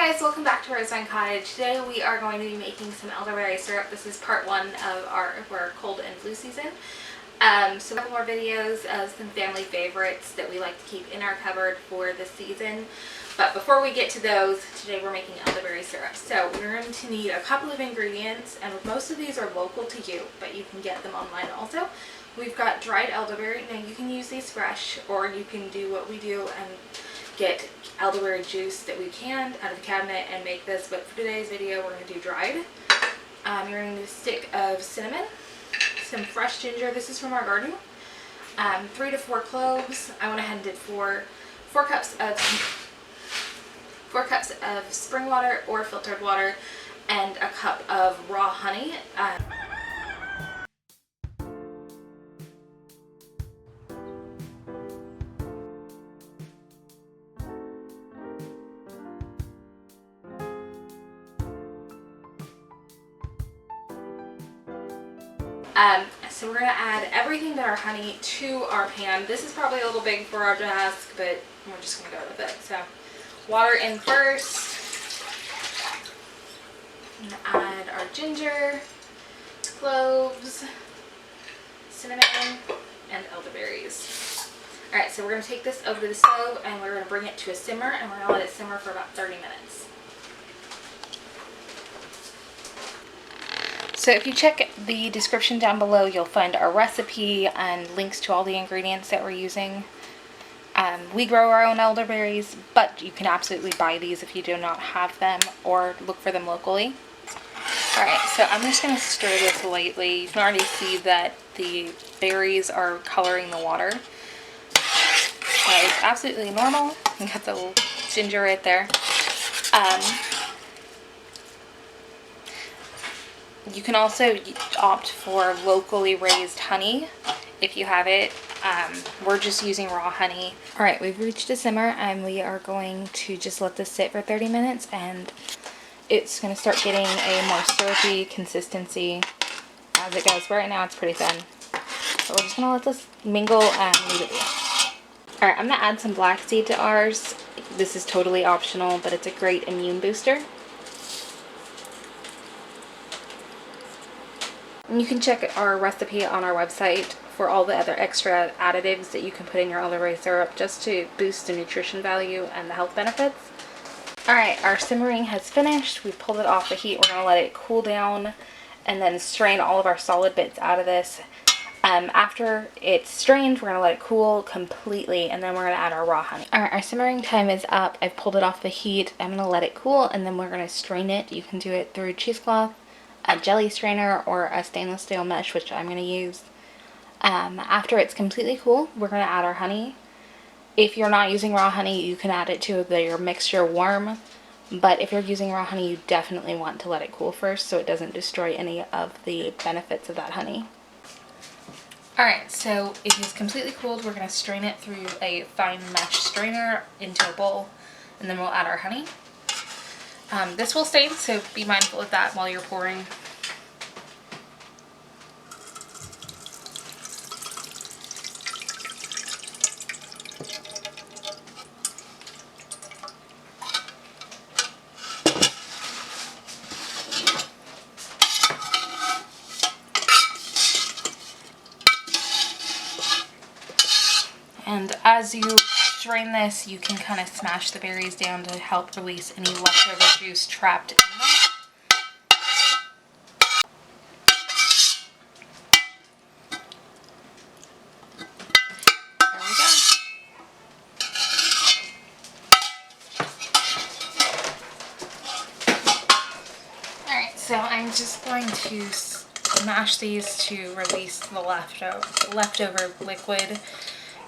Hi guys, welcome back to Rosevine Cottage. Today we are going to be making some elderberry syrup. This is part one of our cold and flu season. So a couple more videos of some family favorites that we like to keep in our cupboard for the season. But before we get to those, today we're making elderberry syrup. So we're going to need a couple of ingredients, and most of these are local to you, but you can get them online also. We've got dried elderberry. Now you can use these fresh, or you can do what we do and get elderberry juice that we canned out of the cabinet and make this, but for today's video we're going to do dried. You're going to need a stick of cinnamon, some fresh ginger, this is from our garden, 3 to 4 cloves. I went ahead and did 4 cups of spring water or filtered water, and a cup of raw honey. So we're going to add everything but our honey to our pan. This is probably a little big for our desk, but we're just going to go with it. So water in first. I'm going to add our ginger, cloves, cinnamon, and elderberries. Alright, so we're going to take this over to the stove and we're going to bring it to a simmer, and we're going to let it simmer for about 30 minutes. So if you check the description down below, you'll find our recipe and links to all the ingredients that we're using. We grow our own elderberries, but you can absolutely buy these if you do not have them, or look for them locally. Alright, so I'm just going to stir this lightly. You can already see that the berries are coloring the water. It's absolutely normal. You got the little ginger right there. You can also opt for locally raised honey if you have it. We're just using raw honey. Alright, we've reached a simmer and we are going to just let this sit for 30 minutes, and it's going to start getting a more syrupy consistency as it goes. Right now it's pretty thin. So we're just going to let this mingle and leave it be. Alright, I'm going to add some black seed to ours. This is totally optional, but it's a great immune booster. And you can check our recipe on our website for all the other extra additives that you can put in your elderberry syrup just to boost the nutrition value and the health benefits. Alright, our simmering has finished. We've pulled it off the heat. We're going to let it cool down and then strain all of our solid bits out of this. After it's strained, we're going to let it cool completely, and then we're going to add our raw honey. Alright, our simmering time is up. I've pulled it off the heat. I'm going to let it cool, and then we're going to strain it. You can do it through a cheesecloth, a jelly strainer, or a stainless steel mesh, which I'm going to use. After it's completely cool, we're going to add our honey. If you're not using raw honey, you can add it to your mixture warm, but if you're using raw honey, you definitely want to let it cool first so it doesn't destroy any of the benefits of that honey. Alright, so it is completely cooled. We're going to strain it through a fine mesh strainer into a bowl, and then we'll add our honey. This will stain, so be mindful of that while you're pouring. And as you strain this, you can kind of smash the berries down to help release any leftover juice trapped in them. There we go. Alright, so I'm just going to smash these to release the leftover liquid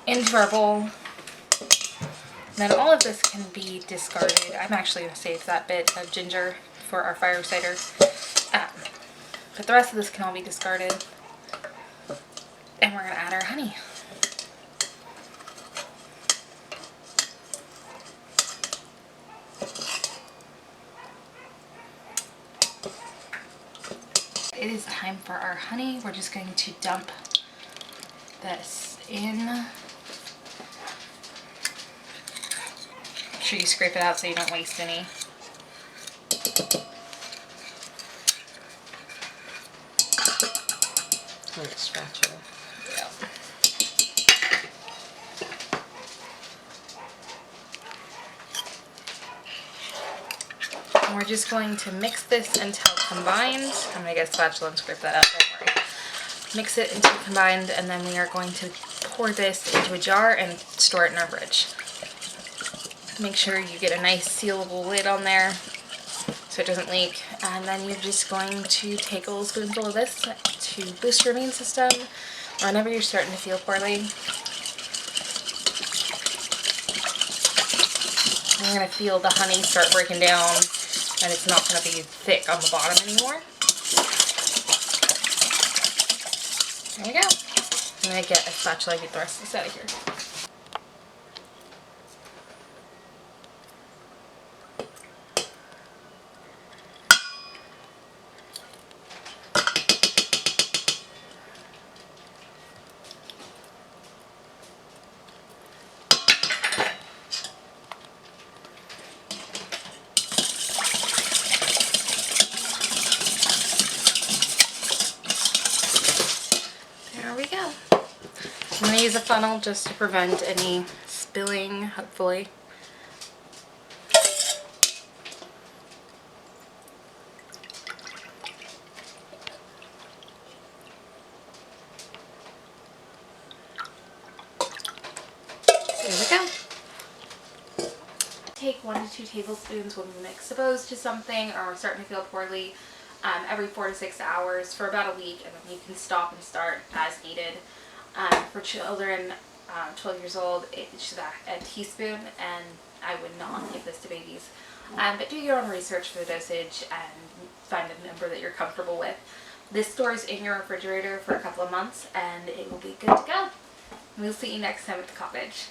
into our bowl. And then all of this can be discarded. I'm actually going to save that bit of ginger for our fire cider. But the rest of this can all be discarded. And we're going to add our honey. It is time for our honey. We're just going to dump this in. Make sure you scrape it out so you don't waste any. Like a spatula. Yeah. And we're just going to mix this until combined. I'm going to get a spatula and scrape that out, don't worry. Mix it until combined, and then we are going to pour this into a jar and store it in our fridge. Make sure you get a nice sealable lid on there so it doesn't leak, and then you're just going to take a little spoonful of this to boost your immune system whenever you're starting to feel poorly. You're going to feel the honey start breaking down, and it's not going to be thick on the bottom anymore. There we go. I'm going to get a spatula and get the rest of this out of here. There we go. I'm going to use a funnel just to prevent any spilling, hopefully. There we go. Take 1 to 2 tablespoons when we mix those to something or we're starting to feel poorly every 4 to 6 hours for about a week, and then you can stop and start as needed. For children 12 years old, it's just a teaspoon, and I would not give this to babies. But do your own research for the dosage and find a number that you're comfortable with. This stores in your refrigerator for a couple of months, and it will be good to go. We'll see you next time at the cottage.